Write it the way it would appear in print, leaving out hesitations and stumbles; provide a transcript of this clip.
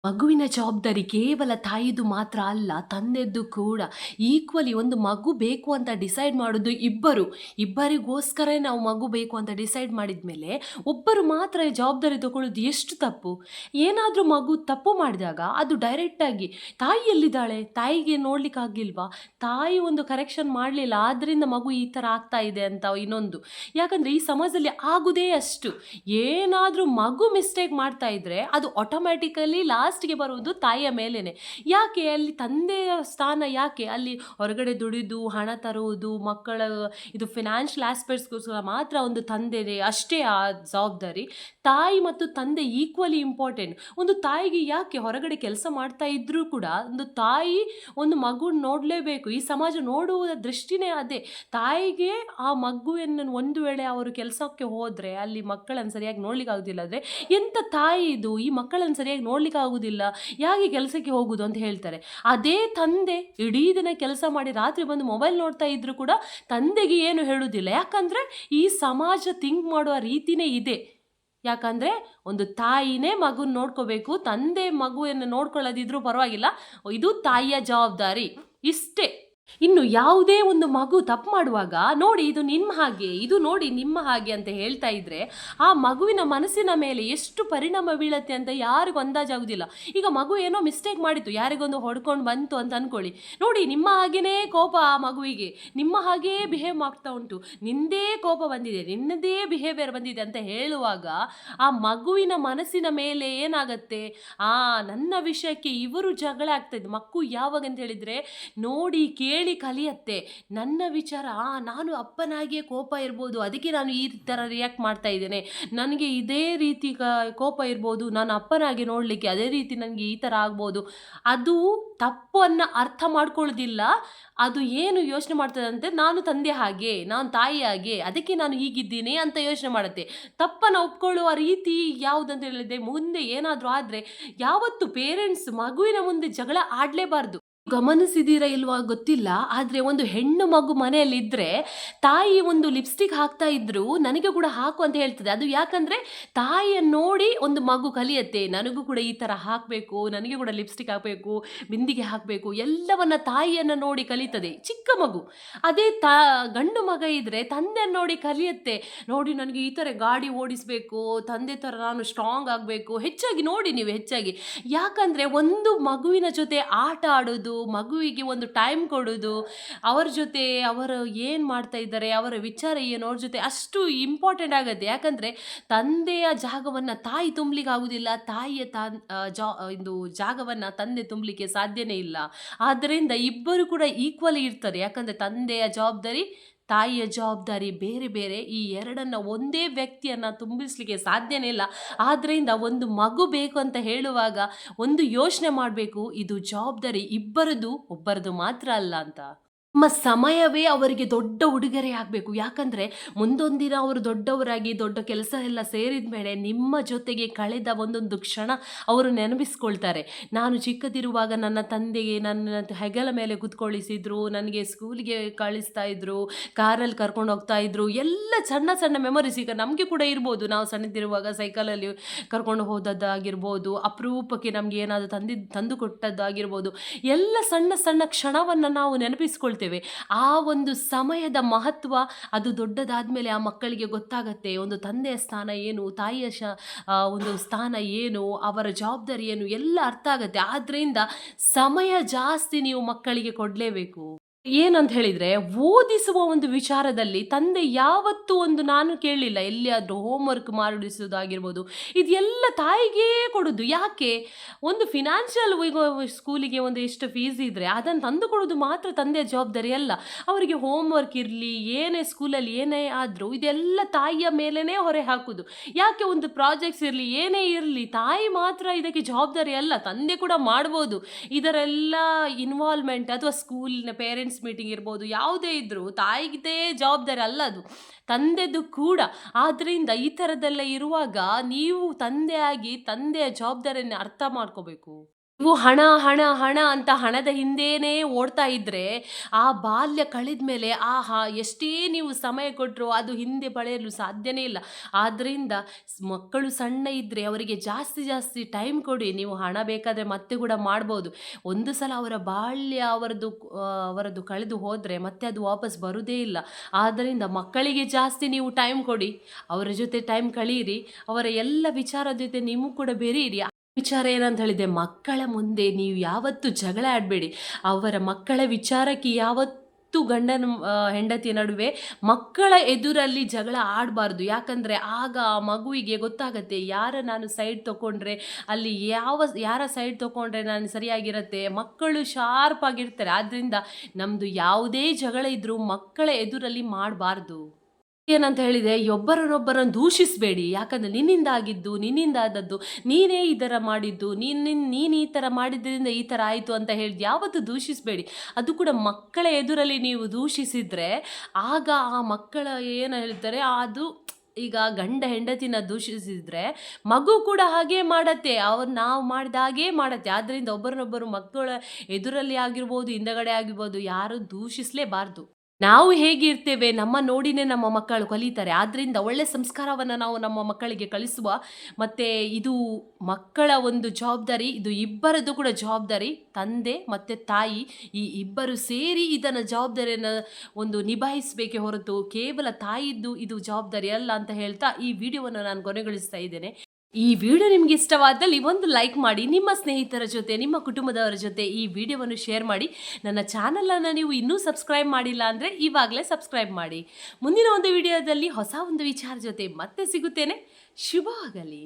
ಮಗುವಿನ ಜವಾಬ್ದಾರಿ ಕೇವಲ ತಾಯಿದು ಮಾತ್ರ ಅಲ್ಲ, ತಂದೆದ್ದು ಕೂಡ. ಈಕ್ವಲಿ ಒಂದು ಮಗು ಬೇಕು ಅಂತ ಡಿಸೈಡ್ ಮಾಡೋದು ಇಬ್ಬರು. ಇಬ್ಬರಿಗೋಸ್ಕರ ನಾವು ಮಗು ಬೇಕು ಅಂತ ಡಿಸೈಡ್ ಮಾಡಿದ್ಮೇಲೆ ಒಬ್ಬರು ಮಾತ್ರ ಈ ಜವಾಬ್ದಾರಿ ತಗೊಳ್ಳೋದು ಎಷ್ಟು ತಪ್ಪು. ಏನಾದರೂ ಮಗು ತಪ್ಪು ಮಾಡಿದಾಗ ಅದು ಡೈರೆಕ್ಟಾಗಿ ತಾಯಿ ಎಲ್ಲಿದ್ದಾಳೆ, ತಾಯಿಗೆ ನೋಡ್ಲಿಕ್ಕೆ ಆಗಿಲ್ವಾ, ತಾಯಿ ಒಂದು ಕರೆಕ್ಷನ್ ಮಾಡಲಿಲ್ಲ ಆದ್ದರಿಂದ ಮಗು ಈ ಥರ ಆಗ್ತಾ ಇದೆ ಅಂತ ಇನ್ನೊಂದು. ಯಾಕಂದರೆ ಈ ಸಮಾಜದಲ್ಲಿ ಆಗುದೇ ಅಷ್ಟು. ಏನಾದರೂ ಮಗು ಮಿಸ್ಟೇಕ್ ಮಾಡ್ತಾ ಇದ್ರೆ ಅದು ಆಟೋಮ್ಯಾಟಿಕಲಿ ಲಾಸ್ಟ್ಗೆ ಬರುವುದು ತಾಯಿಯ ಮೇಲೇನೆ. ಯಾಕೆ ಅಲ್ಲಿ ತಂದೆಯ ಸ್ಥಾನ ಯಾಕೆ ಅಲ್ಲಿ? ಹೊರಗಡೆ ದುಡಿದು ಹಣ ತರುವುದು, ಮಕ್ಕಳ ಇದು ಫಿನಾನ್ಷಿಯಲ್ ಆಸ್ಪೆಕ್ಟ್ಸ್ಗೋಸ್ಕರ ಮಾತ್ರ ಒಂದು ತಂದೆನೇ ಅಷ್ಟೇ ಆ ಜವಾಬ್ದಾರಿ. ತಾಯಿ ಮತ್ತು ತಂದೆ ಈಕ್ವಲಿ ಇಂಪಾರ್ಟೆಂಟ್. ಒಂದು ತಾಯಿಗೆ ಯಾಕೆ ಹೊರಗಡೆ ಕೆಲಸ ಮಾಡ್ತಾ ಇದ್ರೂ ಕೂಡ ಒಂದು ತಾಯಿ ಒಂದು ಮಗುನ ನೋಡಲೇಬೇಕು. ಈ ಸಮಾಜ ನೋಡುವ ದೃಷ್ಟಿನೇ ಅದೇ. ತಾಯಿಗೆ ಆ ಮಗುವನ್ನು ಒಂದು ವೇಳೆ ಅವರು ಕೆಲಸಕ್ಕೆ ಹೋದರೆ ಅಲ್ಲಿ ಮಕ್ಕಳನ್ನು ಸರಿಯಾಗಿ ನೋಡ್ಲಿಕ್ಕೆ ಆಗೋದಿಲ್ಲ ಅಂದರೆ ಎಂಥ ತಾಯಿ ಇದು, ಈ ಮಕ್ಕಳನ್ನು ಸರಿಯಾಗಿ ನೋಡ್ಲಿಕ್ಕೆ ಆಗೋದಿಲ್ಲ, ಯಾಕೆ ಕೆಲಸಕ್ಕೆ ಹೋಗುದು ಅಂತ ಹೇಳ್ತಾರೆ. ಅದೇ ತಂದೆ ಇಡೀ ದಿನ ಕೆಲಸ ಮಾಡಿ ರಾತ್ರಿ ಬಂದು ಮೊಬೈಲ್ ನೋಡ್ತಾ ಇದ್ರು ಕೂಡ ತಂದೆಗೆ ಏನು ಹೇಳುವುದಿಲ್ಲ. ಯಾಕಂದರೆ ಈ ಸಮಾಜ ಥಿಂಕ್ ಮಾಡುವ ರೀತಿನೇ ಇದೆ. ಯಾಕಂದರೆ ಒಂದು ತಾಯಿನೇ ಮಗುನ ನೋಡ್ಕೋಬೇಕು, ತಂದೆ ಮಗುವನ್ನು ನೋಡ್ಕೊಳ್ಳೋದಿದ್ರೂ ಪರವಾಗಿಲ್ಲ, ಇದು ತಾಯಿಯ ಜವಾಬ್ದಾರಿ ಇಷ್ಟೇ. ಇನ್ನು ಯಾವುದೇ ಒಂದು ಮಗು ತಪ್ಪು ಮಾಡುವಾಗ ನೋಡಿ ಇದು ನಿಮ್ಮ ಹಾಗೆ, ಇದು ನೋಡಿ ನಿಮ್ಮ ಹಾಗೆ ಅಂತ ಹೇಳ್ತಾ ಇದ್ರೆ ಆ ಮಗುವಿನ ಮನಸ್ಸಿನ ಮೇಲೆ ಎಷ್ಟು ಪರಿಣಾಮ ಬೀಳತ್ತೆ ಅಂತ ಯಾರಿಗೂ ಅಂದಾಜಾಗುದಿಲ್ಲ. ಈಗ ಮಗು ಏನೋ ಮಿಸ್ಟೇಕ್ ಮಾಡಿತು, ಯಾರಿಗೊಂದು ಹೊಡ್ಕೊಂಡು ಬಂತು ಅಂತ ಅನ್ಕೊಳ್ಳಿ, ನೋಡಿ ನಿಮ್ಮ ಹಾಗೇನೇ ಕೋಪ ಆ ಮಗುವಿಗೆ, ನಿಮ್ಮ ಹಾಗೇ ಬಿಹೇವ್ ಮಾಡ್ತಾ ಉಂಟು, ನಿಂದೇ ಕೋಪ ಬಂದಿದೆ, ನಿನ್ನದೇ ಬಿಹೇವಿಯರ್ ಬಂದಿದೆ ಅಂತ ಹೇಳುವಾಗ ಆ ಮಗುವಿನ ಮನಸ್ಸಿನ ಮೇಲೆ ಏನಾಗತ್ತೆ, ನನ್ನ ವಿಷಯಕ್ಕೆ ಇವರು ಜಗಳ ಆಗ್ತಾಯಿದ್ದು. ಮಕ್ಕಳು ಯಾವಾಗ ಅಂತ ಹೇಳಿದರೆ ನೋಡಿ ಕೇಳಿ ಕಲಿಯತ್ತೆ. ನನ್ನ ವಿಚಾರ ನಾನು ಅಪ್ಪನಾಗಿಯೇ ಕೋಪ ಇರ್ಬೋದು, ಅದಕ್ಕೆ ನಾನು ಈ ಥರ ರಿಯಾಕ್ಟ್ ಮಾಡ್ತಾ ಇದ್ದೇನೆ, ನನಗೆ ಇದೇ ರೀತಿ ಕೋಪ ಇರ್ಬೋದು, ನಾನು ಅಪ್ಪನಾಗಿ ನೋಡಲಿಕ್ಕೆ ಅದೇ ರೀತಿ ನನಗೆ ಈ ಥರ ಆಗ್ಬೋದು. ಅದು ತಪ್ಪನ್ನು ಅರ್ಥ ಮಾಡ್ಕೊಳ್ಳೋದಿಲ್ಲ. ಅದು ಏನು ಯೋಚನೆ ಮಾಡ್ತದಂತೆ, ನಾನು ತಂದೆ ಹಾಗೆ, ನಾನು ತಾಯಿ ಹಾಗೆ, ಅದಕ್ಕೆ ನಾನು ಹೀಗಿದ್ದೀನಿ ಅಂತ ಯೋಚನೆ ಮಾಡುತ್ತೆ. ತಪ್ಪನ್ನು ಒಪ್ಕೊಳ್ಳುವ ರೀತಿ ಯಾವುದಂತ ಹೇಳಿದ್ರೆ, ಮುಂದೆ ಏನಾದರೂ ಆದರೆ ಯಾವತ್ತು ಪೇರೆಂಟ್ಸ್ ಮಗುವಿನ ಮುಂದೆ ಜಗಳ ಆಡಲೇಬಾರ್ದು. ಗಮನಿಸಿದ್ದೀರಾ ಇಲ್ವಾ ಗೊತ್ತಿಲ್ಲ, ಆದರೆ ಒಂದು ಹೆಣ್ಣು ಮಗು ಮನೆಯಲ್ಲಿದ್ದರೆ ತಾಯಿ ಒಂದು ಲಿಪ್ಸ್ಟಿಕ್ ಹಾಕ್ತಾ ಇದ್ರು ನನಗೆ ಕೂಡ ಹಾಕು ಅಂತ ಹೇಳ್ತದೆ. ಅದು ಯಾಕಂದರೆ ತಾಯಿಯನ್ನು ನೋಡಿ ಒಂದು ಮಗು ಕಲಿಯತ್ತೆ, ನನಗೂ ಕೂಡ ಈ ಥರ ಹಾಕಬೇಕು, ನನಗೆ ಕೂಡ ಲಿಪ್ಸ್ಟಿಕ್ ಹಾಕಬೇಕು, ಬಿಂದಿಗೆ ಹಾಕಬೇಕು, ಎಲ್ಲವನ್ನ ತಾಯಿಯನ್ನು ನೋಡಿ ಕಲಿತದೆ ಚಿಕ್ಕ ಮಗು. ಅದೇ ಗಂಡು ಮಗ ಇದ್ದರೆ ತಂದೆಯನ್ನು ನೋಡಿ ಕಲಿಯತ್ತೆ, ನೋಡಿ ನನಗೆ ಈ ಥರ ಗಾಡಿ ಓಡಿಸಬೇಕು, ತಂದೆ ಥರ ನಾನು ಸ್ಟ್ರಾಂಗ್ ಆಗಬೇಕು. ಹೆಚ್ಚಾಗಿ ನೋಡಿ ನೀವು ಹೆಚ್ಚಾಗಿ, ಯಾಕಂದರೆ ಒಂದು ಮಗುವಿನ ಜೊತೆ ಆಟ ಆಡೋದು, ಮಗುವಿಗೆ ಒಂದು ಟೈಮ್ ಕೊಡೋದು, ಅವರ ಜೊತೆ ಅವರು ಏನು ಮಾಡ್ತಾ ಇದ್ದಾರೆ, ಅವರ ವಿಚಾರ ಏನು, ಅವ್ರ ಜೊತೆ ಅಷ್ಟು ಇಂಪಾರ್ಟೆಂಟ್ ಆಗುತ್ತೆ. ಯಾಕಂದರೆ ತಂದೆಯ ಜಾಗವನ್ನು ತಾಯಿ ತುಂಬಲಿಕ್ಕೆ ಆಗೋದಿಲ್ಲ, ತಾಯಿಯ ಇದು ಜಾಗವನ್ನು ತಂದೆ ತುಂಬಲಿಕ್ಕೆ ಸಾಧ್ಯನೇ ಇಲ್ಲ. ಆದ್ದರಿಂದ ಇಬ್ಬರು ಕೂಡ ಈಕ್ವಲಿ ಇರ್ತಾರೆ. ಯಾಕಂದರೆ ತಂದೆಯ ಜವಾಬ್ದಾರಿ, ತಾಯಿಯ ಜವಾಬ್ದಾರಿ ಬೇರೆ ಬೇರೆ. ಈ ಎರಡನ್ನು ಒಂದೇ ವ್ಯಕ್ತಿಯನ್ನು ತುಂಬಿಸಲಿಕ್ಕೆ ಸಾಧ್ಯನೇ ಇಲ್ಲ. ಆದ್ದರಿಂದ ಒಂದು ಮಗು ಬೇಕು ಅಂತ ಹೇಳುವಾಗ ಒಂದು ಯೋಚನೆ ಮಾಡಬೇಕು, ಇದು ಜವಾಬ್ದಾರಿ ಇಬ್ಬರದು, ಒಬ್ಬರದು ಮಾತ್ರ ಅಲ್ಲ ಅಂತ. ನಿಮ್ಮ ಸಮಯವೇ ಅವರಿಗೆ ದೊಡ್ಡ ಉಡುಗೊರೆ ಆಗಬೇಕು. ಯಾಕಂದರೆ ಮುಂದೊಂದಿನ ಅವರು ದೊಡ್ಡವರಾಗಿ ದೊಡ್ಡ ಕೆಲಸ ಎಲ್ಲ ಸೇರಿದ ಮೇಲೆ ನಿಮ್ಮ ಜೊತೆಗೆ ಕಳೆದ ಒಂದೊಂದು ಕ್ಷಣ ಅವರು ನೆನಪಿಸ್ಕೊಳ್ತಾರೆ. ನಾನು ಚಿಕ್ಕದಿರುವಾಗ ನನ್ನ ತಂದೆಗೆ ನನ್ನ ಹೆಗಲ ಮೇಲೆ ಕೂತ್ಕೊಳ್ಳಿಸಿದ್ರು, ನನಗೆ ಸ್ಕೂಲಿಗೆ ಕಳಿಸ್ತಾ ಇದ್ರು, ಕಾರಲ್ಲಿ ಕರ್ಕೊಂಡು ಹೋಗ್ತಾ ಇದ್ರು, ಎಲ್ಲ ಸಣ್ಣ ಸಣ್ಣ ಮೆಮೊರೀಸ್. ಈಗ ನಮಗೆ ಕೂಡ ಇರ್ಬೋದು, ನಾವು ಸಣ್ಣದಿರುವಾಗ ಸೈಕಲಲ್ಲಿ ಕರ್ಕೊಂಡು ಹೋದದ್ದಾಗಿರ್ಬೋದು, ಅಪರೂಪಕ್ಕೆ ನಮಗೆ ಏನಾದರೂ ತಂದು ಕೊಟ್ಟದ್ದಾಗಿರ್ಬೋದು, ಎಲ್ಲ ಸಣ್ಣ ಸಣ್ಣ ಕ್ಷಣವನ್ನು ನಾವು ನೆನಪಿಸ್ಕೊಳ್ತೇವೆ. ಆ ಒಂದು ಸಮಯದ ಮಹತ್ವ ಅದು ದೊಡ್ಡದಾದ್ಮೇಲೆ ಆ ಮಕ್ಕಳಿಗೆ ಗೊತ್ತಾಗತ್ತೆ. ಒಂದು ತಂದೆಯ ಸ್ಥಾನ ಏನು, ತಾಯಿಯ ಒಂದು ಸ್ಥಾನ ಏನು, ಅವರ ಜವಾಬ್ದಾರಿ ಏನು, ಎಲ್ಲ ಅರ್ಥ ಆಗತ್ತೆ. ಆದ್ರಿಂದ ಸಮಯ ಜಾಸ್ತಿ ನೀವು ಮಕ್ಕಳಿಗೆ ಕೊಡಲೇಬೇಕು. ಏನಂತ ಹೇಳಿದರೆ, ಓದಿಸುವ ಒಂದು ವಿಚಾರದಲ್ಲಿ ತಂದೆ ಯಾವತ್ತೂ ಒಂದು ನಾನು ಕೇಳಲಿಲ್ಲ ಎಲ್ಲಿಯಾದರೂ ಹೋಮ್ವರ್ಕ್ ಮಾಡಿಸೋದಾಗಿರ್ಬೋದು, ಇದೆಲ್ಲ ತಾಯಿಗೇ ಕೊಡೋದು. ಯಾಕೆ? ಒಂದು ಫಿನಾನ್ಷಿಯಲ್ ಈಗ ಸ್ಕೂಲಿಗೆ ಒಂದು ಎಷ್ಟು ಫೀಸ್ ಇದ್ದರೆ ಅದನ್ನು ತಂದು ಕೊಡೋದು ಮಾತ್ರ ತಂದೆಯ ಜವಾಬ್ದಾರಿ ಅಲ್ಲ. ಅವರಿಗೆ ಹೋಮ್ವರ್ಕ್ ಇರಲಿ, ಏನೇ ಸ್ಕೂಲಲ್ಲಿ ಏನೇ ಆದರೂ ಇದೆಲ್ಲ ತಾಯಿಯ ಮೇಲೇ ಹೊರೆ ಹಾಕೋದು. ಯಾಕೆ? ಒಂದು ಪ್ರಾಜೆಕ್ಟ್ಸ್ ಇರಲಿ, ಏನೇ ಇರಲಿ, ತಾಯಿ ಮಾತ್ರ ಇದಕ್ಕೆ ಜವಾಬ್ದಾರಿ ಅಲ್ಲ, ತಂದೆ ಕೂಡ ಮಾಡ್ಬೋದು. ಇದರೆಲ್ಲ ಇನ್ವಾಲ್ವ್ಮೆಂಟ್ ಅಥವಾ ಸ್ಕೂಲಿನ ಪೇರೆಂಟ್ಸ್ ಮೀಟಿಂಗ್ ಇರ್ಬೋದು, ಯಾವುದೇ ಇದ್ರೂ ತಾಯಿಗಿದೇ ಜವಾಬ್ದಾರಿ ಅಲ್ಲ, ಅದು ತಂದೆದು ಕೂಡ. ಆದ್ದರಿಂದ ಈ ಥರದ್ದೆಲ್ಲ ಇರುವಾಗ ನೀವು ತಂದೆಯಾಗಿ ತಂದೆಯ ಜವಾಬ್ದಾರಿಯನ್ನು ಅರ್ಥ ಮಾಡ್ಕೋಬೇಕು. ನೀವು ಹಣ, ಹಣ, ಹಣ ಅಂತ ಹಣದ ಹಿಂದೇನೇ ಓಡ್ತಾ ಇದ್ರೆ, ಆ ಬಾಲ್ಯ ಕಳೆದ್ಮೇಲೆ ಆಹಾ! ಎಷ್ಟೇ ನೀವು ಸಮಯ ಕೊಟ್ರೂ ಅದು ಹಿಂದೆ ಪಡೆಯಲು ಸಾಧ್ಯನೇ ಇಲ್ಲ. ಆದ್ರಿಂದ ಮಕ್ಕಳು ಸಣ್ಣ ಇದ್ರೆ ಅವರಿಗೆ ಜಾಸ್ತಿ ಜಾಸ್ತಿ ಟೈಮ್ ಕೊಡಿ. ನೀವು ಹಣ ಬೇಕಾದ್ರೆ ಮತ್ತೆ ಕೂಡ ಮಾಡ್ಬೋದು. ಒಂದು ಸಲ ಅವರ ಬಾಲ್ಯ ಅವರದ್ದು ಕಳೆದು ಹೋದ್ರೆ ಮತ್ತೆ ಅದು ವಾಪಸ್ ಬರುವುದೇ ಇಲ್ಲ. ಆದ್ದರಿಂದ ಮಕ್ಕಳಿಗೆ ಜಾಸ್ತಿ ನೀವು ಟೈಮ್ ಕೊಡಿ. ಅವರ ಜೊತೆ ಟೈಮ್ ಕಳೆಯಿರಿ. ಅವರ ಎಲ್ಲ ವಿಚಾರದ ಜೊತೆ ನೀವು ಕೂಡ ಬೆರೆಯಿರಿ. ವಿಚಾರ ಏನಂತ ಹೇಳಿದೆ, ಮಕ್ಕಳ ಮುಂದೆ ನೀವು ಯಾವತ್ತೂ ಜಗಳ ಆಡಬೇಡಿ. ಅವರ ಮಕ್ಕಳ ವಿಚಾರಕ್ಕೆ ಯಾವತ್ತೂ ಹೆಂಡತಿಯ ನಡುವೆ ಮಕ್ಕಳ ಎದುರಲ್ಲಿ ಜಗಳ ಆಡಬಾರ್ದು. ಯಾಕಂದರೆ ಆಗ ಆ ಮಗುವಿಗೆ ಗೊತ್ತಾಗತ್ತೆ, ನಾನು ಸೈಡ್ ತಗೊಂಡ್ರೆ ಅಲ್ಲಿ ಯಾರ ಸೈಡ್ ತಗೊಂಡ್ರೆ ನಾನು ಸರಿಯಾಗಿರತ್ತೆ. ಮಕ್ಕಳು ಶಾರ್ಪ್ ಆಗಿರ್ತಾರೆ. ಆದ್ದರಿಂದ ನಮ್ಮದು ಯಾವುದೇ ಜಗಳ ಇದ್ರೂ ಮಕ್ಕಳ ಎದುರಲ್ಲಿ ಮಾಡಬಾರ್ದು. ಏನಂತ ಹೇಳಿದೆ, ಒಬ್ಬರನ್ನೊಬ್ಬರನ್ನು ದೂಷಿಸಬೇಡಿ. ಯಾಕಂದರೆ ನಿನ್ನಿಂದ ಆಗಿದ್ದು, ನಿನ್ನಿಂದ ಆದದ್ದು, ನೀನೇ ಈ ಥರ ಮಾಡಿದ್ದು, ನೀನು ಈ ಥರ ಮಾಡಿದ್ದರಿಂದ ಈ ಥರ ಆಯಿತು ಅಂತ ಹೇಳಿದ್ದು ಯಾವತ್ತೂ ದೂಷಿಸಬೇಡಿ. ಅದು ಕೂಡ ಮಕ್ಕಳ ಎದುರಲ್ಲಿ ನೀವು ದೂಷಿಸಿದರೆ ಆಗ ಆ ಮಕ್ಕಳ ಏನು ಹೇಳ್ತಾರೆ, ಅದು ಈಗ ಗಂಡ ಹೆಂಡತಿನ ದೂಷಿಸಿದರೆ ಮಗು ಕೂಡ ಹಾಗೇ ಮಾಡತ್ತೆ. ನಾವು ಮಾಡಿದ ಹಾಗೇ ಮಾಡತ್ತೆ. ಆದ್ದರಿಂದ ಒಬ್ಬರನ್ನೊಬ್ಬರು ಮಕ್ಕಳ ಎದುರಲ್ಲಿ ಆಗಿರ್ಬೋದು, ಹಿಂದಗಡೆ ಆಗಿರ್ಬೋದು, ಯಾರು ದೂಷಿಸಲೇಬಾರ್ದು. ನಾವು ಹೇಗಿರ್ತೇವೆ ನಮ್ಮ ನೋಡಿನೇ ನಮ್ಮ ಮಕ್ಕಳು ಕಲಿತಾರೆ. ಆದ್ದರಿಂದ ಒಳ್ಳೆ ಸಂಸ್ಕಾರವನ್ನು ನಾವು ನಮ್ಮ ಮಕ್ಕಳಿಗೆ ಕಲಿಸುವ. ಮತ್ತು ಇದು ಮಕ್ಕಳ ಒಂದು ಜವಾಬ್ದಾರಿ. ಇದು ಇಬ್ಬರದ್ದು ಕೂಡ ಜವಾಬ್ದಾರಿ. ತಂದೆ ಮತ್ತು ತಾಯಿ ಈ ಇಬ್ಬರು ಸೇರಿ ಇದನ್ನು ಜವಾಬ್ದಾರಿಯನ್ನು ನಿಭಾಯಿಸಬೇಕೇ ಹೊರತು ಕೇವಲ ತಾಯಿದ್ದು ಇದು ಜವಾಬ್ದಾರಿ ಅಲ್ಲ ಅಂತ ಹೇಳ್ತಾ ಈ ವಿಡಿಯೋವನ್ನು ನಾನು ಕೊನೆಗೊಳಿಸ್ತಾ ಇದ್ದೇನೆ. ಈ ವಿಡಿಯೋ ನಿಮ್ಗೆ ಇಷ್ಟವಾದಲ್ಲಿ ಒಂದು ಲೈಕ್ ಮಾಡಿ, ನಿಮ್ಮ ಸ್ನೇಹಿತರ ಜೊತೆ, ನಿಮ್ಮ ಕುಟುಂಬದವರ ಜೊತೆ ಈ ವಿಡಿಯೋವನ್ನು ಶೇರ್ ಮಾಡಿ. ನನ್ನ ಚಾನಲನ್ನು ನೀವು ಇನ್ನೂ ಸಬ್ಸ್ಕ್ರೈಬ್ ಮಾಡಿಲ್ಲ ಅಂದರೆ ಇವಾಗಲೇ ಸಬ್ಸ್ಕ್ರೈಬ್ ಮಾಡಿ. ಮುಂದಿನ ಒಂದು ವಿಡಿಯೋದಲ್ಲಿ ಹೊಸ ಒಂದು ವಿಚಾರ ಜೊತೆ ಮತ್ತೆ ಸಿಗುತ್ತೇನೆ. ಶುಭವಾಗಲಿ.